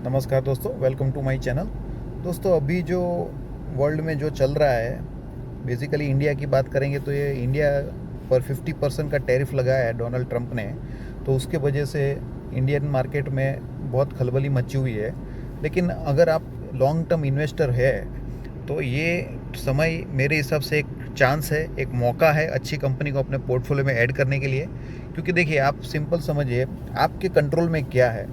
नमस्कार दोस्तों, welcome to my channel. दोस्तों, अभी जो वर्ल्ड में जो चल रहा है, बेसिकली इंडिया की बात करेंगे तो ये इंडिया पर 50% का टैरिफ लगाया है डोनाल्ड ट्रंप ने। तो उसके वजह से इंडियन मार्केट में बहुत खलबली मची हुई है। लेकिन अगर आप लॉन्ग टर्म इन्वेस्टर है तो ये समय मेरे हिसाब से एक चांस है, एक मौका है अच्छी कंपनी को अपने पोर्टफोलियो में ऐड करने के लिए। क्योंकि देखिए, आप सिंपल समझिए, आपके कंट्रोल में क्या है।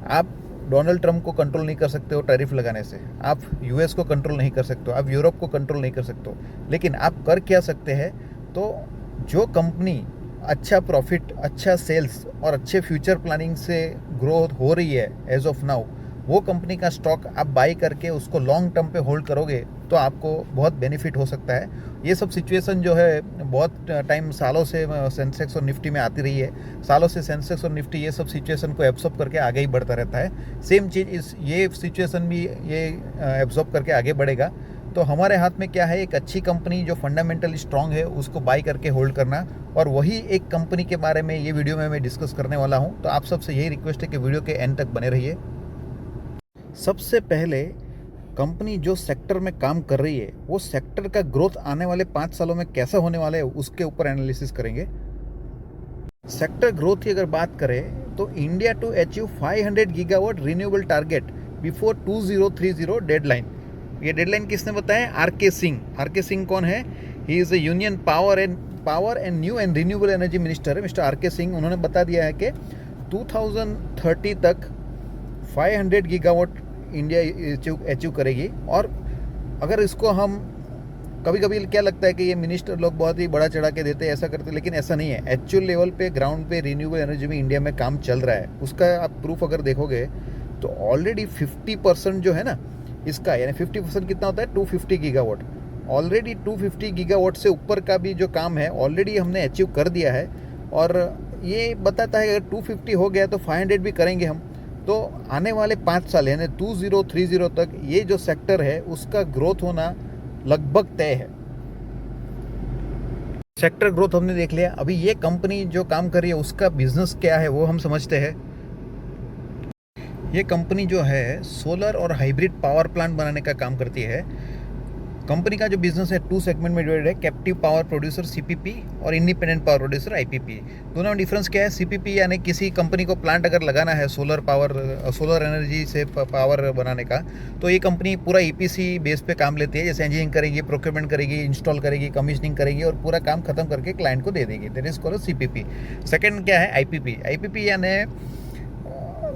आप डोनाल्ड ट्रंप को कंट्रोल नहीं कर सकते हो टैरिफ लगाने से, आप यूएस को कंट्रोल नहीं कर सकते हो, आप यूरोप को कंट्रोल नहीं कर सकते हो। लेकिन आप कर क्या सकते हैं, तो जो कंपनी अच्छा प्रॉफिट, अच्छा सेल्स और अच्छे फ्यूचर प्लानिंग से ग्रोथ हो रही है एज ऑफ नाउ, वो कंपनी का स्टॉक आप बाई करके उसको लॉन्ग टर्म पे होल्ड करोगे तो आपको बहुत बेनिफिट हो सकता है। ये सब सिचुएशन जो है बहुत टाइम, सालों से सेंसेक्स और निफ्टी में आती रही है। सालों से सेंसेक्स और निफ्टी ये सब सिचुएशन को एब्जॉर्ब करके आगे ही बढ़ता रहता है। सेम चीज़ इस ये सिचुएशन भी ये एब्जॉर्ब करके आगे बढ़ेगा। तो हमारे हाथ में क्या है, एक अच्छी कंपनी जो फंडामेंटली स्ट्रांग है उसको बाई करके होल्ड करना। और वही एक कंपनी के बारे में ये वीडियो में मैं डिस्कस करने वाला हूँ। तो आप सबसे यही रिक्वेस्ट है कि वीडियो के एंड तक बने रहिए। सबसे पहले, कंपनी जो सेक्टर में काम कर रही है वो सेक्टर का ग्रोथ आने वाले 5 सालों में कैसा होने वाला है उसके ऊपर एनालिसिस करेंगे। सेक्टर ग्रोथ की अगर बात करें तो India to achieve 500 gigawatt renewable target before 2030 deadline. ये डेडलाइन किसने बताया? आर के सिंह। आर के सिंह कौन है? He is a union power and new and renewable energy minister है, मिस्टर आर के सिंह। उन्होंने बता दिया है कि 2030 तक 500 गीगावाट इंडिया अचीव करेगी। और अगर इसको हम, कभी कभी क्या लगता है कि ये मिनिस्टर लोग बहुत ही बड़ा चढ़ा के देते हैं, ऐसा करते हैं, लेकिन ऐसा नहीं है। एक्चुअल लेवल पे, ग्राउंड पे रिन्यूएबल एनर्जी में इंडिया में काम चल रहा है। उसका आप प्रूफ अगर देखोगे तो ऑलरेडी 50% जो है ना इसका, यानी 50% कितना होता है? 250 गीगावाट। ऑलरेडी 250 गीगावाट से ऊपर का भी जो काम है ऑलरेडी हमने अचीव कर दिया है। और ये बताता है कि अगर 250 हो गया तो 500 भी करेंगे हम। तो आने वाले 5 साल यानी 2030 तक ये जो सेक्टर है उसका ग्रोथ होना लगभग तय है। सेक्टर ग्रोथ हमने देख लिया। अभी ये कंपनी जो काम कर रही है उसका बिजनेस क्या है वो हम समझते हैं। ये कंपनी जो है सोलर और हाइब्रिड पावर प्लांट बनाने का काम करती है। कंपनी का जो बिजनेस है 2 सेगमेंट में डिवाइडेड है, कैप्टिव पावर प्रोड्यूसर सीपीपी और इंडिपेंडेंट पावर प्रोड्यूसर आईपीपी। दोनों में डिफरेंस क्या है? सीपीपी यानी किसी कंपनी को प्लांट अगर लगाना है सोलर एनर्जी से पावर बनाने का, तो ये कंपनी पूरा ईपीसी बेस पे काम लेती है। जैसे इंजीनियरिंग करेगी, प्रोक्योरमेंट करेगी, इंस्टॉल करेगी, कमीशनिंग करेगी और पूरा काम खत्म करके क्लाइंट को दे देगी। That is called CPP. Second क्या है? आईपीपी। आईपीपी यानी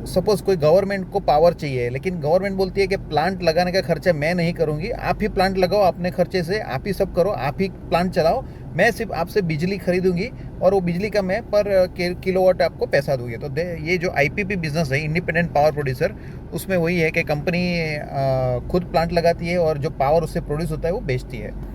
सपोज कोई गवर्नमेंट को पावर चाहिए, लेकिन गवर्नमेंट बोलती है कि प्लांट लगाने का खर्चा मैं नहीं करूंगी, आप ही प्लांट लगाओ अपने खर्चे से, आप ही सब करो, आप ही प्लांट चलाओ, मैं सिर्फ आपसे बिजली खरीदूंगी और वो बिजली का मैं पर किलोवाट आपको पैसा दूंगी। तो ये जो आईपीपी बिजनेस है, इंडिपेंडेंट पावर प्रोड्यूसर, उसमें वही है कि कंपनी खुद प्लांट लगाती है और जो पावर उससे प्रोड्यूस होता है वो बेचती है।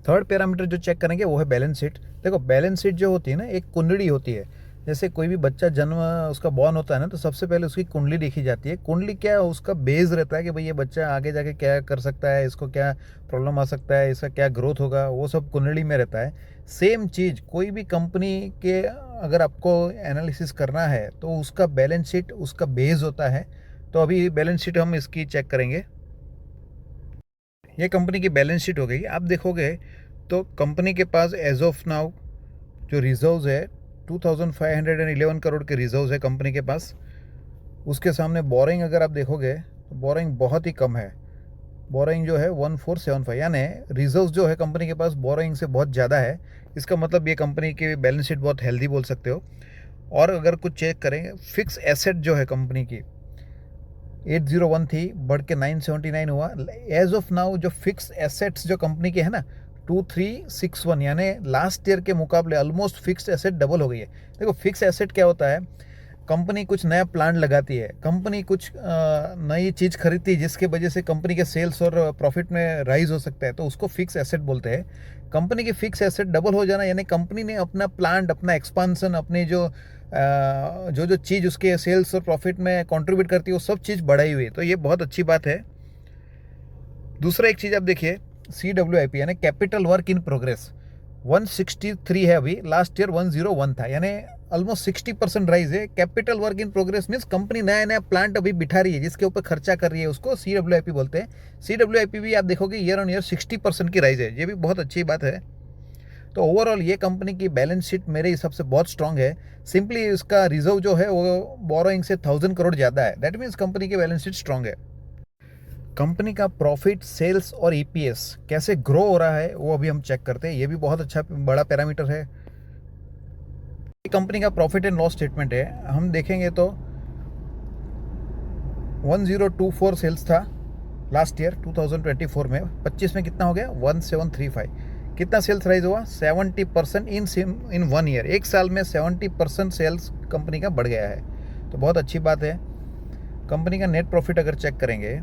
थर्ड पैरामीटर जो चेक करेंगे वो है बैलेंस शीट। देखो, बैलेंस शीट जो होती है ना, एक कुंडली होती है। जैसे कोई भी बच्चा जन्म उसका बॉर्न होता है ना, तो सबसे पहले उसकी कुंडली देखी जाती है। कुंडली क्या है? उसका बेस रहता है कि भाई ये बच्चा आगे जाके क्या कर सकता है, इसको क्या प्रॉब्लम आ सकता है, इसका क्या ग्रोथ होगा, वो सब कुंडली में रहता है। सेम चीज़ कोई भी कंपनी के अगर आपको एनालिसिस करना है तो उसका बैलेंस शीट उसका बेस होता है। तो अभी बैलेंस शीट हम इसकी चेक करेंगे। ये कंपनी की बैलेंस शीट हो गई। आप देखोगे तो कंपनी के पास एज ऑफ नाउ जो रिजर्व्स है 2511 करोड़ के रिजर्व्स है कंपनी के पास। उसके सामने बोरिंग अगर आप देखोगे तो बोरिंग बहुत ही कम है। बोरिंग जो है 1475, यानी रिजर्व्स जो है कंपनी के पास बोरिंग से बहुत ज़्यादा है। इसका मतलब ये कंपनी की बैलेंस शीट बहुत हेल्दी बोल सकते हो। और अगर कुछ चेक करें, फिक्स एसेट जो है कंपनी की 801 थी, बढ़ के 979 हुआ। एज ऑफ नाउ जो फिक्स एसेट्स जो कंपनी के है ना 2361, यानी लास्ट ईयर के मुकाबले ऑलमोस्ट फिक्स एसेट डबल हो गई है। देखो, फिक्स एसेट क्या होता है? कंपनी कुछ नया प्लांट लगाती है, कंपनी कुछ नई चीज़ खरीदती है जिसके वजह से कंपनी के सेल्स और प्रॉफिट में राइज हो सकता है, तो उसको फिक्स एसेट बोलते हैं। कंपनी की फिक्स एसेट डबल हो जाना यानी कंपनी ने अपना प्लांट, अपना एक्सपांसन, अपनी जो जो जो चीज़ उसके सेल्स और प्रॉफिट में कंट्रीब्यूट करती है वो सब चीज़ बढ़ाई हुई है। तो ये बहुत अच्छी बात है। दूसरा एक चीज़ आप देखिए, CWIP यानी कैपिटल वर्क इन प्रोग्रेस 163 है अभी, लास्ट ईयर 101 था। यानी ऑलमोस्ट 60% राइज है। Capital work in progress means company नया नया प्लांट अभी बिठा रही है, जिसके ऊपर खर्चा कर रही है, उसको CWIP बोलते हैं। CWIP भी आप देखोगे ईयर ऑन ईयर 60% की राइज है, ये भी बहुत अच्छी बात है। तो ओवरऑल ये कंपनी की बैलेंस शीट मेरे हिसाब से बहुत स्ट्रांग है। सिंपली इसका रिजर्व जो है वो बोरोइंग से 1000 करोड़ ज़्यादा है, दैट मीन्स कंपनी की बैलेंस शीट स्ट्रांग है। कंपनी का प्रॉफिट, सेल्स और EPS कैसे ग्रो हो रहा है वो अभी हम चेक करते हैं, ये भी बहुत अच्छा बड़ा पैरामीटर है। कंपनी का प्रॉफिट एंड लॉस स्टेटमेंट है, हम देखेंगे तो 1024 सेल्स था लास्ट ईयर 2024 में, 25 में कितना हो गया 1735। कितना सेल्स राइज हुआ 70% इन 1 ईयर, एक साल में 70% सेल्स कंपनी का बढ़ गया है, तो बहुत अच्छी बात है। कंपनी का नेट प्रॉफिट अगर चेक करेंगे,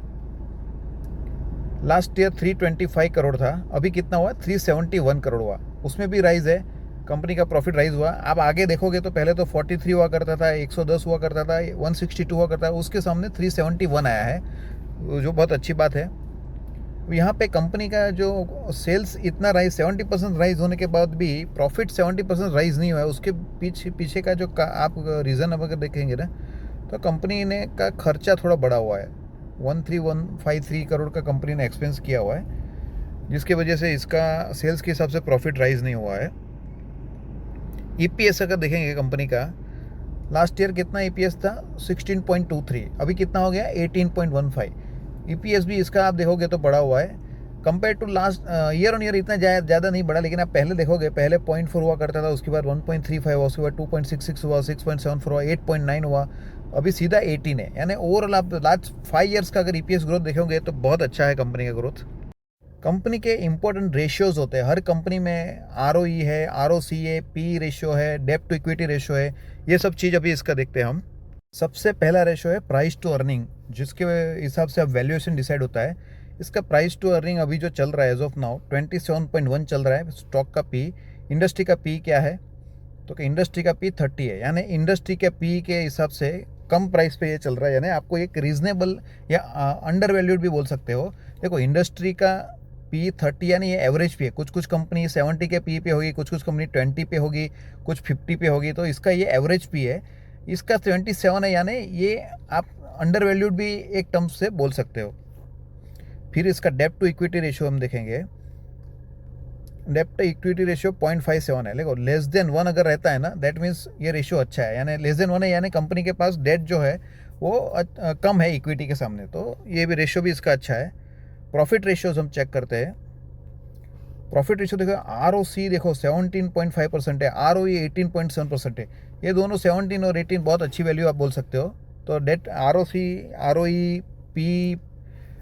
लास्ट ईयर 325 करोड़ था, अभी कितना हुआ 371 करोड़ हुआ, उसमें भी राइज है, कंपनी का प्रॉफिट राइज हुआ। आप आगे देखोगे तो पहले तो 43 हुआ करता था, 110 हुआ करता था, 162 हुआ करता था, उसके सामने 371 आया है, जो बहुत अच्छी बात है। यहाँ पे कंपनी का जो सेल्स इतना राइज 70% राइज होने के बाद भी प्रॉफिट 70% राइज नहीं हुआ है, उसके पीछे का जो आप रीज़न अगर देखेंगे ना, तो कंपनी ने का खर्चा थोड़ा बढ़ा हुआ है। 13153 करोड़ का कंपनी ने एक्सपेंस किया हुआ है, जिसकी वजह से इसका सेल्स के हिसाब से प्रॉफिट राइज नहीं हुआ है। EPS अगर देखेंगे कंपनी का, लास्ट ईयर कितना EPS था 16.23, अभी कितना हो गया 18.15। EPS भी इसका आप देखोगे तो बढ़ा हुआ है compare to last year on year, इतना ज़्यादा नहीं बढ़ा, लेकिन आप पहले देखोगे पहले 0.4 हुआ करता था, उसके बाद 1.35 हुआ, उसके बाद 2.66 हुआ, 6.74 हुआ, 8.9 हुआ, अभी सीधा 18 है। यानी ओवरऑल आप लास्ट 5 ईयर्स का अगर EPS ग्रोथ देखोगे तो बहुत अच्छा है कंपनी का ग्रोथ। कंपनी के इंपॉर्टेंट रेशियोज होते हैं, हर कंपनी में ROE है, ROC है, PE रेशियो है, डेब्ट टू इक्विटी रेशियो है, ये सब चीज़ अभी इसका देखते हैं हम। सबसे पहला रेशियो है प्राइस टू अर्निंग, जिसके हिसाब से अब वैल्यूएशन डिसाइड होता है। इसका प्राइस टू अर्निंग अभी जो चल रहा है एज ऑफ नाउ 27.1 चल रहा है। स्टॉक का पी, इंडस्ट्री का पी क्या है, तो कि इंडस्ट्री का पी 30 है, यानी इंडस्ट्री के पी के हिसाब से कम प्राइस पे ये चल रहा है, यानी आपको एक रीजनेबल या अंडर वैल्यूड भी बोल सकते हो। देखो इंडस्ट्री का पी 30 यानी ये एवरेज पी है, कुछ कुछ कंपनी 70 के पी पे होगी, कुछ कुछ कंपनी 20 पे होगी, कुछ 50 पे होगी, तो इसका ये एवरेज पी है, इसका 27 है, यानी ये आप अंडर वैल्यूड भी एक टर्म से बोल सकते हो। फिर इसका डेब्ट टू इक्विटी रेशियो हम देखेंगे, डेब्ट टू इक्विटी रेशियो 0.57 है। देखो लेस देन 1 अगर रहता है ना, दैट मीन्स ये रेशियो अच्छा है, यानी लेस देन 1 है, यानी कंपनी के पास डेट जो है वो कम है इक्विटी के सामने, तो ये भी रेशियो भी इसका अच्छा है। प्रॉफिट रेशियोज हम चेक करते हैं, प्रॉफिट रेशियो देखो, ROC देखो 17.5% है, ROE 18.7% है, ये दोनों 17 और 18 बहुत अच्छी वैल्यू आप बोल सकते हो। तो debt ROC, ROE, P,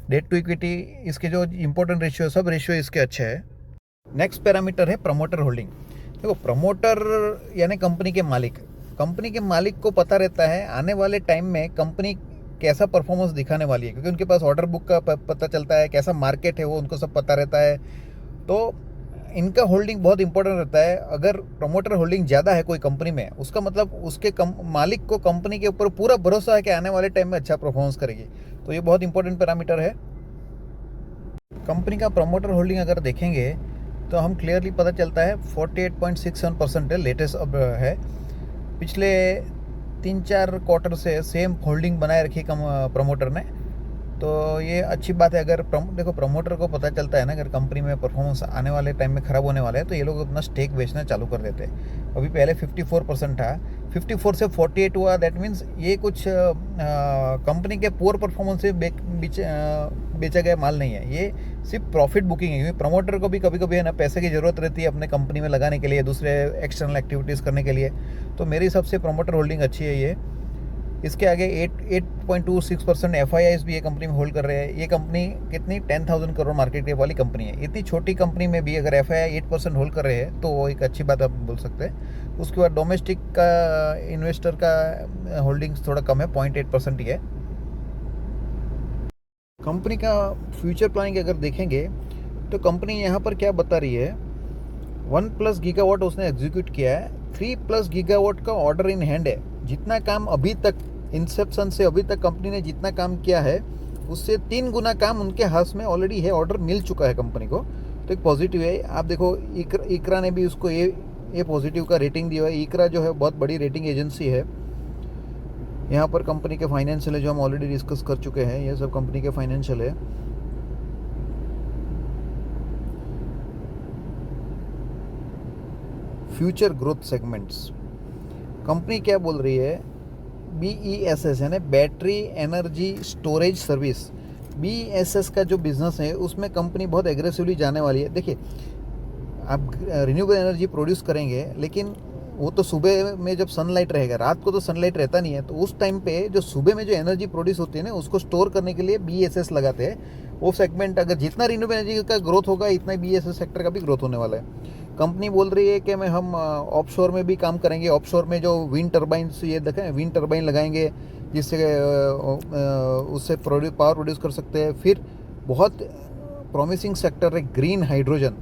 debt to equity, इसके जो इंपॉर्टेंट रेशियो सब रेशियो इसके अच्छे हैं। नेक्स्ट पैरामीटर है प्रमोटर होल्डिंग। देखो प्रमोटर यानी कंपनी के मालिक, कंपनी के मालिक को पता रहता है आने वाले टाइम में कंपनी कैसा परफॉर्मेंस दिखाने वाली है, क्योंकि उनके पास ऑर्डर बुक का पता चलता है, कैसा मार्केट है वो उनको सब पता रहता है, तो इनका होल्डिंग बहुत इंपॉर्टेंट रहता है। अगर प्रमोटर होल्डिंग ज़्यादा है कोई कंपनी में, उसका मतलब उसके मालिक को कंपनी के ऊपर पूरा भरोसा है कि आने वाले टाइम में अच्छा परफॉर्मेंस करेगी, तो ये बहुत इंपॉर्टेंट पैरामीटर है। कंपनी का प्रमोटर होल्डिंग अगर देखेंगे तो हम क्लियरली पता चलता है 48.67% है, लेटेस्ट अब है। पिछले 3-4 क्वार्टर से सेम होल्डिंग बनाए रखी प्रमोटर ने, तो ये अच्छी बात है। अगर देखो प्रमोटर को पता चलता है ना, अगर कंपनी में परफॉर्मेंस आने वाले टाइम में ख़राब होने वाला है, तो ये लोग अपना स्टेक बेचना चालू कर देते हैं। अभी पहले 54% था, 54 से 48 हुआ, दैट मीन्स ये कुछ कंपनी के पुअर परफॉर्मेंस से बेचा गया माल नहीं है, ये सिर्फ प्रॉफिट बुकिंग है। क्योंकि प्रमोटर को भी कभी कभी है ना पैसे की ज़रूरत रहती है अपने कंपनी में लगाने के लिए, दूसरे एक्सटर्नल एक्टिविटीज़ करने के लिए, तो मेरे हिसाब से प्रमोटर होल्डिंग अच्छी है ये। इसके आगे 8.26% FIIs भी ये कंपनी में होल्ड कर रहे हैं। ये कंपनी कितनी 10,000 करोड़ मार्केट कैप वाली कंपनी है। इतनी छोटी कंपनी में भी अगर FII 8% होल्ड कर रहे हैं तो वो एक अच्छी बात आप बोल सकते हैं। उसके बाद डोमेस्टिक का इन्वेस्टर का होल्डिंग्स थोड़ा कम है, 0.8% ही है। कंपनी का फ्यूचर प्लानिंग अगर देखेंगे तो कंपनी यहाँ पर क्या बता रही है, 1+ गीगावाट उसने एग्जीक्यूट किया है, 3+ गीगावाट का ऑर्डर इन हैंड है। जितना काम अभी तक इंसेप्शन से अभी तक कंपनी ने जितना काम किया है उससे 3 गुना काम उनके हाथ में ऑलरेडी है, ऑर्डर मिल चुका है कंपनी को, तो एक पॉजिटिव है। आप देखो इकरा ने भी उसको ए पॉजिटिव का रेटिंग दिया है। इकरा जो है बहुत बड़ी रेटिंग एजेंसी है। यहाँ पर कंपनी के फाइनेंशियल है जो हम ऑलरेडी डिस्कस कर चुके हैं, ये सब कंपनी के फाइनेंशियल है। फ्यूचर ग्रोथ सेगमेंट्स, कंपनी क्या बोल रही है, BESS है ना, battery energy storage service. BESS का जो बिजनेस है उसमें कंपनी बहुत एग्रेसिवली जाने वाली है। देखिए, आप रिन्यूएबल एनर्जी प्रोड्यूस करेंगे, लेकिन वो तो सुबह में जब सनलाइट रहेगा, रात को तो सनलाइट रहता नहीं है, तो उस टाइम पे जो सुबह में जो एनर्जी प्रोड्यूस होती है ना, उसको स्टोर करने के लिए BESS लगाते हैं। वो सेगमेंट अगर जितना रिन्यूएबल एनर्जी का ग्रोथ होगा, इतना ही BESS सेक्टर का भी ग्रोथ होने वाला है। कंपनी बोल रही है कि हम ऑफशोर में भी काम करेंगे। ऑफशोर में जो विंड टर्बाइंस, ये देखें, विंड टर्बाइन लगाएंगे जिससे उससे पावर प्रोड्यूस कर सकते हैं। फिर बहुत प्रॉमिसिंग सेक्टर है ग्रीन हाइड्रोजन।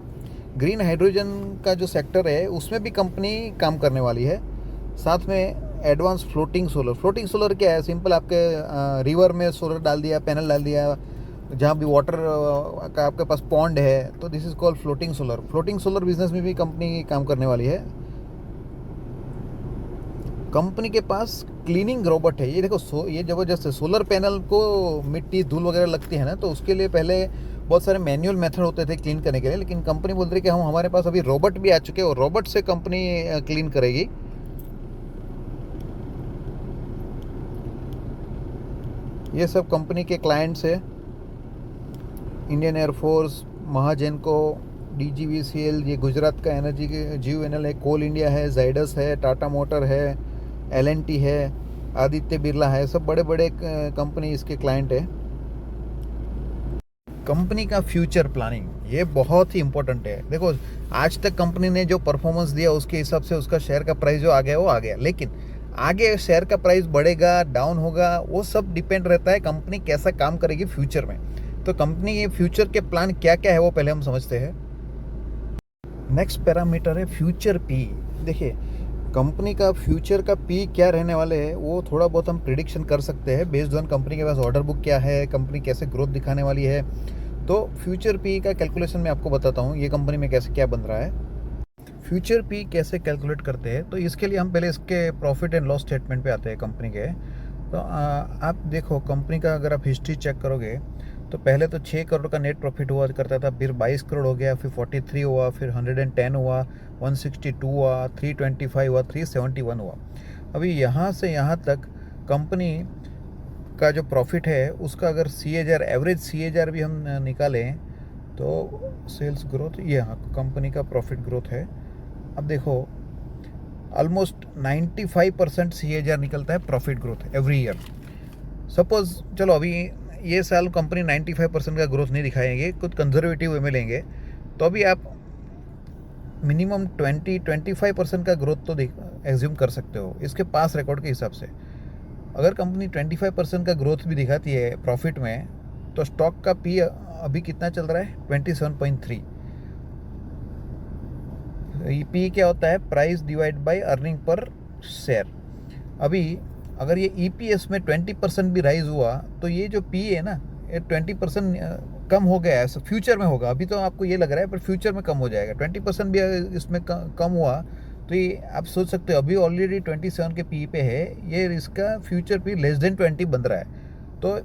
ग्रीन हाइड्रोजन का जो सेक्टर है उसमें भी कंपनी काम करने वाली है। साथ में advance floating solar. Floating solar क्या है, सिंपल आपके रिवर में सोलर डाल दिया, पैनल डाल दिया, जहाँ भी वाटर का आपके पास पॉन्ड है, तो this is called floating solar. Floating solar business में भी कंपनी काम करने वाली है। कंपनी के पास क्लीनिंग रोबोट है। ये देखो, ये ज़बरदस्त है। सोलर पैनल को मिट्टी धूल वगैरह लगती है ना, तो उसके लिए पहले बहुत सारे मैनुअल मेथड होते थे क्लीन करने के लिए, लेकिन कंपनी बोल रही है कि हमारे पास अभी रोबोट भी आ चुके हैं और रोबोट से कंपनी क्लीन करेगी। ये सब कंपनी के क्लाइंट्स है, इंडियन एयरफोर्स, महाजेनको, DGVCL, ये गुजरात का एनर्जी के GUVNL है, कोल इंडिया है, जाइडस है, टाटा मोटर है, L&T है, आदित्य बिरला है, सब बड़े बड़े कंपनी इसके क्लाइंट है। कंपनी का फ्यूचर प्लानिंग ये बहुत ही इंपॉर्टेंट है। देखो, आज तक कंपनी ने जो परफॉर्मेंस दिया उसके हिसाब से उसका शेयर का प्राइस जो आ गया वो आ गया, लेकिन आगे शेयर का प्राइस बढ़ेगा, डाउन होगा, वो सब डिपेंड रहता है कंपनी कैसा काम करेगी फ्यूचर में। तो कंपनी के फ्यूचर के प्लान क्या क्या है वो पहले हम समझते हैं। नेक्स्ट पैरामीटर है फ्यूचर पी। देखिए, कंपनी का फ्यूचर का पी क्या रहने वाले है वो थोड़ा बहुत हम प्रिडिक्शन कर सकते हैं बेस्ड ऑन कंपनी के पास ऑर्डर बुक क्या है, कंपनी कैसे ग्रोथ दिखाने वाली है। तो फ्यूचर पी का कैलकुलेशन मैं आपको बताता हूँ ये कंपनी में कैसे क्या बन रहा है। फ्यूचर पी कैसे कैलकुलेट करते हैं, तो इसके लिए हम पहले इसके प्रॉफिट एंड लॉस स्टेटमेंट पे आते हैं कंपनी के। तो आप देखो, कंपनी का अगर आप हिस्ट्री चेक करोगे तो पहले तो 6 करोड़ का नेट प्रॉफिट हुआ करता था, फिर 22 करोड़ हो गया, फिर 43 हुआ, फिर 110 हुआ, 162 हुआ, 325 हुआ, 371 हुआ। अभी यहाँ से यहाँ तक कंपनी का जो प्रॉफिट है उसका अगर CAGR, एवरेज CAGR भी हम निकालें तो सेल्स ग्रोथ, ये हाँ कंपनी का प्रॉफिट ग्रोथ है। अब देखो, ऑलमोस्ट 95% CAGR निकलता है profit growth every year. Suppose चलो अभी ये साल कंपनी 95% का ग्रोथ नहीं दिखाएंगे, कुछ कंजर्वेटिव वे में लेंगे, तो अभी आप मिनिमम 20-25% का ग्रोथ तो एज्यूम कर सकते हो इसके पास रिकॉर्ड के हिसाब से। अगर कंपनी 25% का ग्रोथ भी दिखाती है प्रॉफिट में, तो स्टॉक का पी अभी कितना चल रहा है, 27.3। पी क्या होता है, price divide by earning per share. अभी अगर ये EPS में 20% भी राइज हुआ तो ये जो पी है ना, ये 20% कम हो गया है, फ्यूचर में होगा। अभी तो आपको ये लग रहा है पर फ्यूचर में कम हो जाएगा। 20% भी अगर इसमें कम हुआ तो ये आप सोच सकते हो, अभी ऑलरेडी 27 के पी पे है, ये इसका फ्यूचर पी लेस देन 20 बन रहा है। तो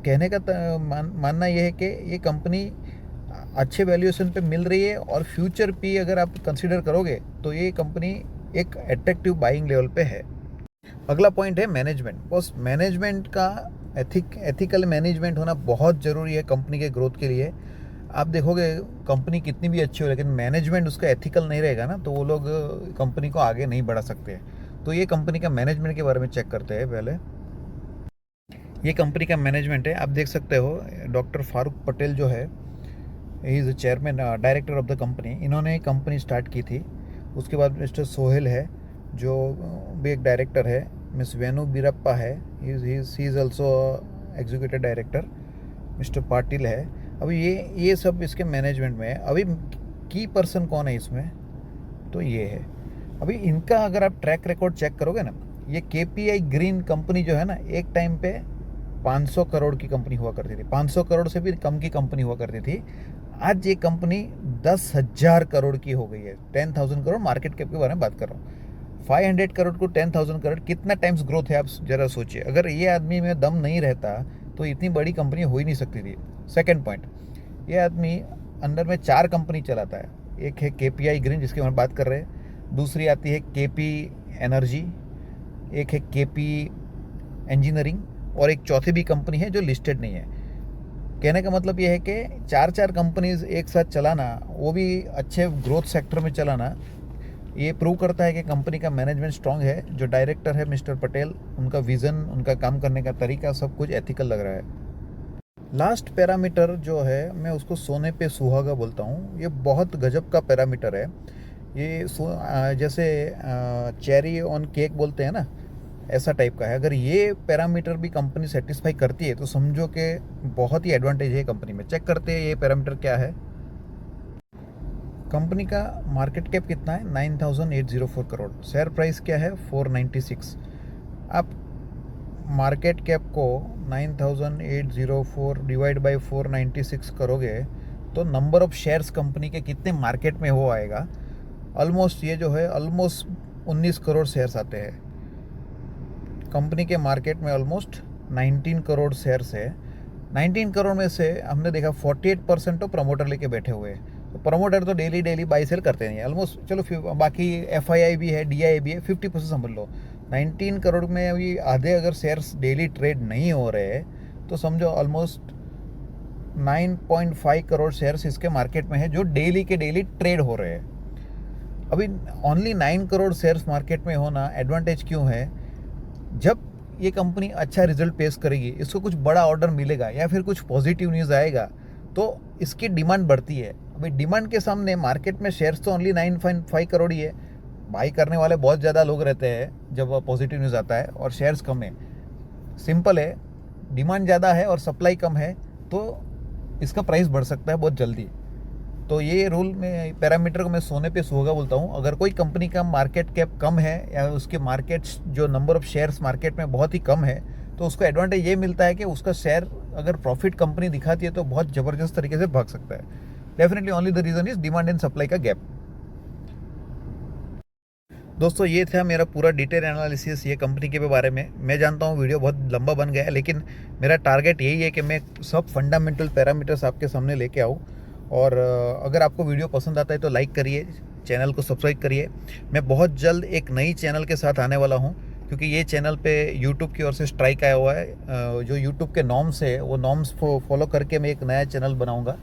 कहने का मानना ये है कि ये कंपनी अच्छे वैल्यूएशन पे मिल रही है, और फ्यूचर पी अगर आप कंसिडर करोगे तो ये कंपनी एक अट्रैक्टिव बाइंग लेवल पे है। अगला पॉइंट है मैनेजमेंट। बस मैनेजमेंट का एथिकल मैनेजमेंट होना बहुत ज़रूरी है कंपनी के ग्रोथ के लिए। आप देखोगे कंपनी कितनी भी अच्छी हो, लेकिन मैनेजमेंट उसका एथिकल नहीं रहेगा ना, तो वो लोग कंपनी को आगे नहीं बढ़ा सकते। तो ये कंपनी का मैनेजमेंट के बारे में चेक करते हैं पहले। ये कंपनी का मैनेजमेंट है, आप देख सकते हो। डॉक्टर फारूक पटेल जो है, he is chairman director of the company, इन्होंने कंपनी स्टार्ट की थी। उसके बाद मिस्टर सोहेल है जो भी एक डायरेक्टर है, मिस वेणु बीरप्पा है, he is also executive director, mister Patil है। अभी ये सब इसके मैनेजमेंट में है। अभी की पर्सन कौन है इसमें, तो ये है। अभी इनका अगर आप ट्रैक रिकॉर्ड चेक करोगे ना, ये KPI ग्रीन कंपनी जो है ना, एक टाइम पे 500 करोड़ की कंपनी हुआ करती थी, 500 करोड़ से भी कम की कंपनी हुआ करती थी। आज ये कंपनी 10,000 करोड़ की हो गई है। 10,000 करोड़ मार्केट कैप के बारे में बात कर रहा हूँ। 500 करोड़ को 10,000 करोड़ कितना टाइम्स ग्रोथ है, आप जरा सोचिए। अगर ये आदमी में दम नहीं रहता तो इतनी बड़ी कंपनी हो ही नहीं सकती थी। सेकंड पॉइंट, ये आदमी अंडर में 4 कंपनी चलाता है। एक है KPI ग्रीन जिसकी हम बात कर रहे हैं, दूसरी आती है KP एनर्जी, एक है KP इंजीनियरिंग और एक चौथी भी कंपनी है जो लिस्टेड नहीं है। कहने का मतलब ये है कि 4 कंपनीज एक साथ चलाना, वो भी अच्छे ग्रोथ सेक्टर में चलाना, ये प्रूव करता है कि कंपनी का मैनेजमेंट स्ट्रांग है। जो डायरेक्टर है मिस्टर पटेल, उनका विज़न, उनका काम करने का तरीका सब कुछ एथिकल लग रहा है। लास्ट पैरामीटर जो है मैं उसको सोने पे सुहागा बोलता हूँ। ये बहुत गजब का पैरामीटर है। ये जैसे चेरी ऑन केक बोलते हैं ना, ऐसा टाइप का है। अगर ये पैरामीटर भी कंपनी सेटिस्फाई करती है तो समझो कि बहुत ही एडवांटेज है कंपनी में। चेक करते हैं ये पैरामीटर क्या है। कंपनी का मार्केट कैप कितना है? 9,804 करोड़। शेयर प्राइस क्या है? 496। आप मार्केट कैप को 9,804 डिवाइड बाय 496 करोगे तो नंबर ऑफ शेयर्स कंपनी के कितने मार्केट में हो आएगा? ऑलमोस्ट ये जो है ऑलमोस्ट 19 करोड़ शेयर्स आते हैं। कंपनी के मार्केट में ऑलमोस्ट 19 करोड़ शेयर्स है। 19 करोड़ में से हमने देखा 48% तो प्रमोटर लेके बैठे हुए हैं। तो प्रमोटर तो डेली बाई सेल करते नहीं ऑलमोस्ट। चलो बाकी FII भी है, DII भी है, 50% समझ लो। 19 करोड़ में अभी आधे अगर शेयर्स डेली ट्रेड नहीं हो रहे तो समझो ऑलमोस्ट 9.5 करोड़ शेयर्स इसके मार्केट में है जो डेली के डेली ट्रेड हो रहे हैं। अभी ओनली 9 करोड़ शेयर्स मार्केट में होना एडवांटेज क्यों है? जब ये कंपनी अच्छा रिजल्ट पेश करेगी, इसको कुछ बड़ा ऑर्डर मिलेगा या फिर कुछ पॉजिटिव न्यूज़ आएगा तो इसकी डिमांड बढ़ती है। अभी डिमांड के सामने मार्केट में शेयर्स तो ओनली 9.5 करोड़ ही है। बाई करने वाले बहुत ज़्यादा लोग रहते हैं जब पॉजिटिव न्यूज़ आता है और शेयर्स कम है। सिंपल है, डिमांड ज़्यादा है और सप्लाई कम है तो इसका प्राइस बढ़ सकता है बहुत जल्दी। तो ये रूल में पैरामीटर को मैं सोने पे सुहागा बोलता हूँ। अगर कोई कंपनी का मार्केट कैप कम है या उसके मार्केट जो नंबर ऑफ शेयर्स मार्केट में बहुत ही कम है तो उसको एडवांटेज ये मिलता है कि उसका शेयर अगर प्रॉफिट कंपनी दिखाती है तो बहुत ज़बरदस्त तरीके से भाग सकता है। Definitely only the reason is demand and supply का गैप। दोस्तों ये था मेरा पूरा डिटेल एनालिसिस ये कंपनी के बारे में। मैं जानता हूँ वीडियो बहुत लंबा बन गया है, लेकिन मेरा टारगेट यही है कि मैं सब फंडामेंटल पैरामीटर्स आपके सामने लेके आऊँ। और अगर आपको वीडियो पसंद आता है तो लाइक करिए, चैनल को सब्सक्राइब करिए। मैं बहुत जल्द एक नई चैनल के साथ आने वाला हूँ क्योंकि ये चैनल पे यूट्यूब की ओर से स्ट्राइक आया हुआ है। जो यूट्यूब के नॉर्म्स है वो नॉर्म्स फॉलो करके मैं एक नया चैनल बनाऊँगा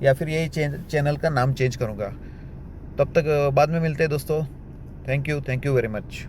या फिर यही चैनल का नाम चेंज करूँगा। तब तक बाद में मिलते हैं दोस्तों। Thank you very much.